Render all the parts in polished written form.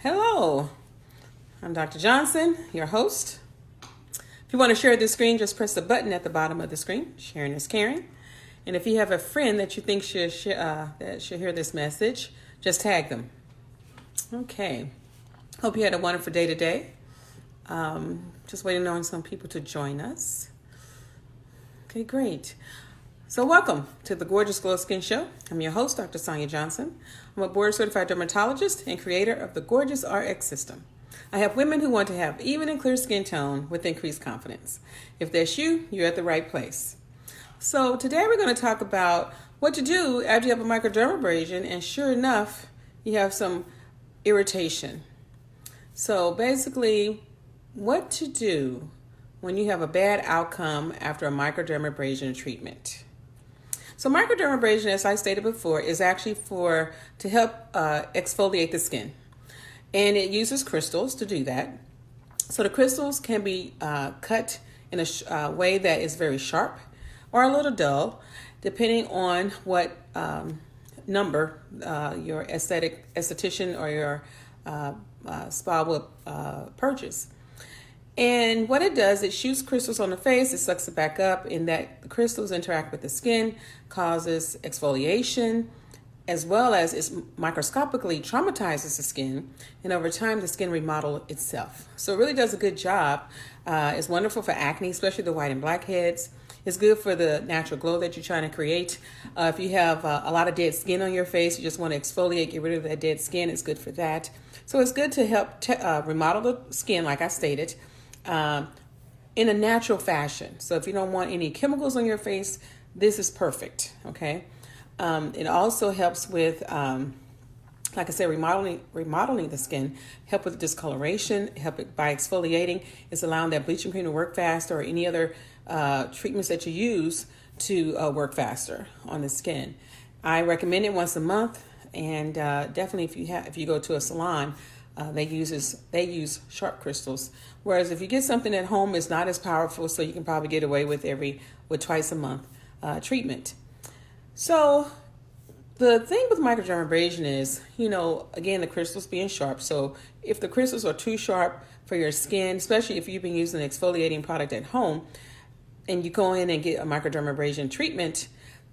Hello, I'm Dr. Johnson, your host. If you want to share this screen, just press the button at the bottom of the screen. Sharing is caring. And if you have a friend that you think should hear this message, just tag them. Okay. Hope you had a wonderful day today. Just waiting on some people to join us. Okay, great. So welcome to the Gorgeous Glow Skin Show. I'm your host, Dr. Sonia Johnson. I'm a board-certified dermatologist and creator of the GRxSystem. I help women who want to have even and clear skin tone with increased confidence. If that's you, you're at the right place. So today we're going to talk about what to do after you have a microdermabrasion and sure enough, you have some irritation. So basically, what to do when you have a bad outcome after a microdermabrasion treatment. So microdermabrasion, as I stated before, is actually to help exfoliate the skin. And it uses crystals to do that. So the crystals can be cut in a way that is very sharp or a little dull, depending on what number your esthetician or your spa will purchase. And what it does, it shoots crystals on the face, it sucks it back up, and that the crystals interact with the skin, causes exfoliation, as well as it microscopically traumatizes the skin, and over time the skin remodels itself. So it really does a good job. It's wonderful for acne, especially the white and blackheads. It's good for the natural glow that you're trying to create. If you have a lot of dead skin on your face, you just want to exfoliate, get rid of that dead skin, it's good for that. So it's good to help remodel the skin, like I stated, in a natural fashion. So if you don't want any chemicals on your face, this is perfect, okay? It also helps with, like I said, remodeling the skin, help with discoloration, help it by exfoliating. It's allowing that bleaching cream to work faster or any other treatments that you use to work faster on the skin. I recommend it once a month, and definitely if you go to a salon, they use sharp crystals. Whereas if you get something at home, it's not as powerful, so you can probably get away with twice a month treatment. So the thing with microdermabrasion is, again, the crystals being sharp. So if the crystals are too sharp for your skin, especially if you've been using an exfoliating product at home, and you go in and get a microdermabrasion treatment,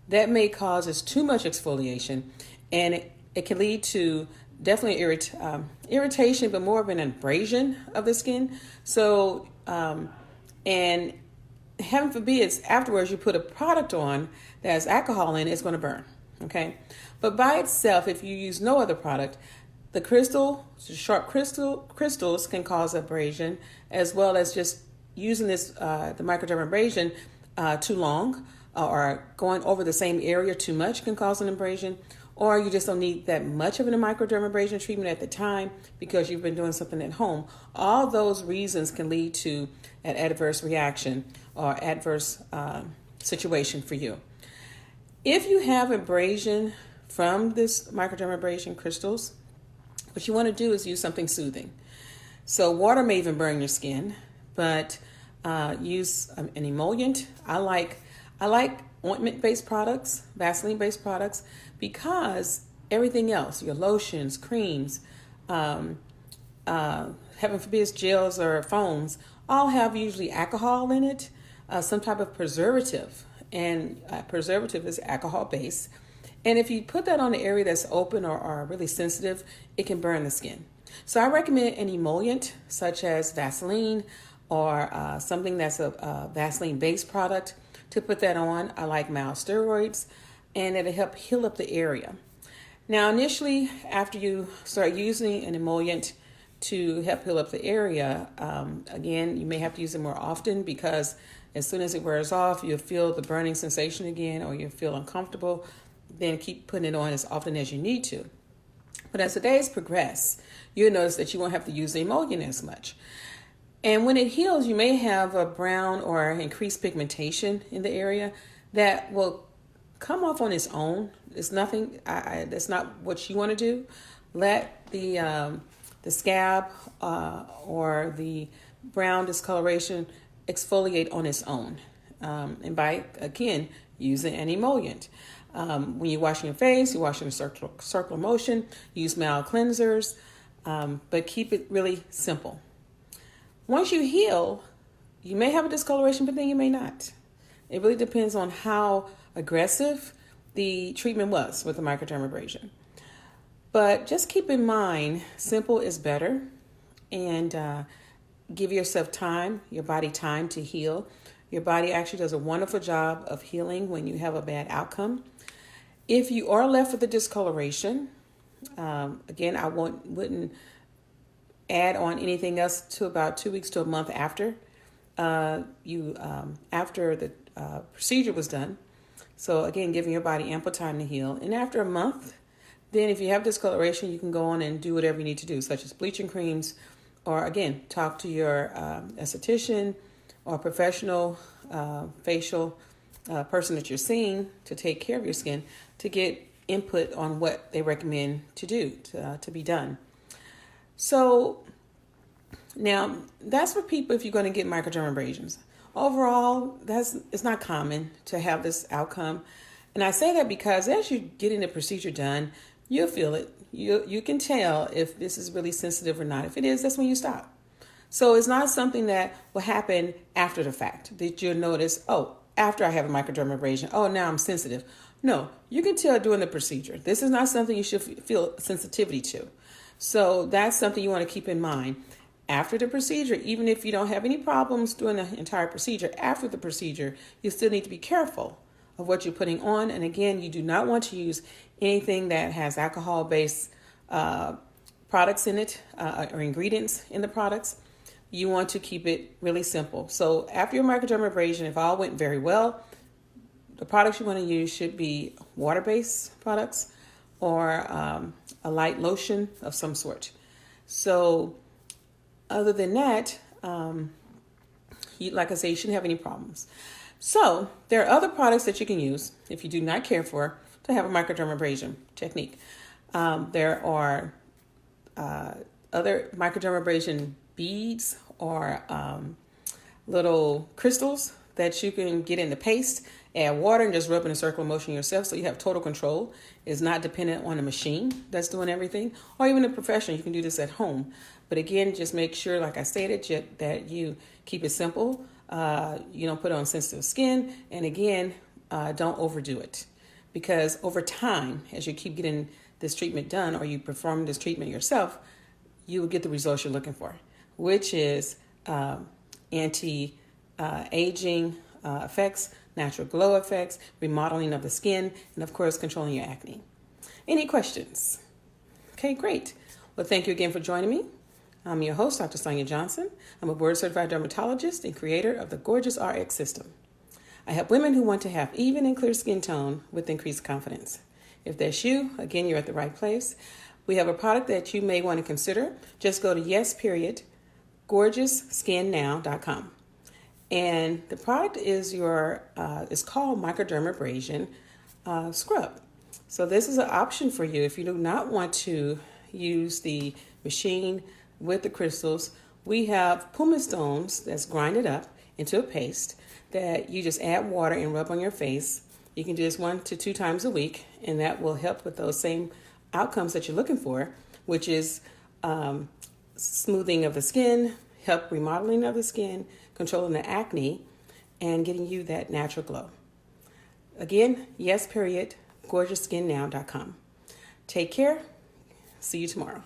that may cause too much exfoliation, and it can lead to definitely irritation, but more of an abrasion of the skin. So, and heaven forbid, afterwards you put a product on that has alcohol in it, it's going to burn, okay? But by itself, if you use no other product, the sharp crystals can cause abrasion, as well as just using the microdermabrasion too long or going over the same area too much can cause an abrasion. Or you just don't need that much of a microdermabrasion treatment at the time because you've been doing something at home. All those reasons can lead to an adverse reaction or adverse situation for you. If you have abrasion from this microdermabrasion crystals, what you want to do is use something soothing. So water may even burn your skin, but use an emollient. I like ointment-based products, Vaseline-based products, because everything else, your lotions, creams, heaven forbid, gels or foams, all have usually alcohol in it, some type of preservative, and preservative is alcohol-based. And if you put that on an area that's open or really sensitive, it can burn the skin. So I recommend an emollient, such as Vaseline or something that's a Vaseline-based product, to put that on. I like mild steroids, and it'll help heal up the area. Now, initially, after you start using an emollient to help heal up the area, again, you may have to use it more often because as soon as it wears off, you'll feel the burning sensation again, or you'll feel uncomfortable. Then keep putting it on as often as you need to. But as the days progress, you'll notice that you won't have to use the emollient as much. And when it heals, you may have a brown or increased pigmentation in the area that will come off on its own. It's nothing. That's not what you want to do. Let the scab or the brown discoloration exfoliate on its own. And by, again, using an emollient. When you're washing your face, you're washing in a circular motion. Use mild cleansers. but keep it really simple. Once you heal, you may have a discoloration, but then you may not. It really depends on how aggressive the treatment was with the microdermabrasion. But just keep in mind, simple is better, and give yourself time, your body time to heal. Your body actually does a wonderful job of healing when you have a bad outcome. If you are left with a discoloration, again, I wouldn't add on anything else to about 2 weeks to a month after after the procedure was done. So again, giving your body ample time to heal. And after a month, then if you have discoloration, you can go on and do whatever you need to do, such as bleaching creams, or again, talk to your esthetician or professional facial person that you're seeing to take care of your skin to get input on what they recommend to do, to be done. So now that's for people if you're going to get microdermabrasions. Overall, it's not common to have this outcome. And I say that because as you're getting the procedure done, you'll feel it. You can tell if this is really sensitive or not. If it is, that's when you stop. So it's not something that will happen after the fact that you'll notice, oh, after I have a microdermabrasion, oh, now I'm sensitive. No, you can tell during the procedure. This is not something you should feel sensitivity to. So that's something you want to keep in mind. After the procedure, even if you don't have any problems during the entire procedure, after the procedure, you still need to be careful of what you're putting on. And again, you do not want to use anything that has alcohol-based products in it or ingredients in the products. You want to keep it really simple. So after your microdermabrasion, if all went very well, the products you want to use should be water-based products or a light lotion of some sort. So other than that, like I say, you shouldn't have any problems. So there are other products that you can use if you do not care for to have a microdermabrasion technique. There are other microdermabrasion beads or little crystals that you can get in the paste, add water, and just rub in a circular motion yourself so you have total control. It's not dependent on a machine that's doing everything, or even a professional. You can do this at home. But again, just make sure, like I stated, that you keep it simple. You don't put it on sensitive skin. And again, don't overdo it. Because over time, as you keep getting this treatment done or you perform this treatment yourself, you will get the results you're looking for, which is anti-aging effects, natural glow effects, remodeling of the skin, and of course, controlling your acne. Any questions? Okay, great. Well, thank you again for joining me. I'm your host, Dr. Sonia Johnson. I'm a board-certified dermatologist and creator of the gorgeous GRx system. I help women who want to have even and clear skin tone with increased confidence. If that's you, again, you're at the right place. We have a product that you may want to consider. Just go to GRxSkinNow.com. And the product is it's called Microdermabrasion Scrub. So this is an option for you if you do not want to use the machine with the crystals. We have pumice stones that's grinded up into a paste that you just add water and rub on your face. You can do this 1 to 2 times a week, and that will help with those same outcomes that you're looking for, which is smoothing of the skin, help remodeling of the skin, controlling the acne, and getting you that natural glow. Again, GRxSkinNow.com. Take care. See you tomorrow.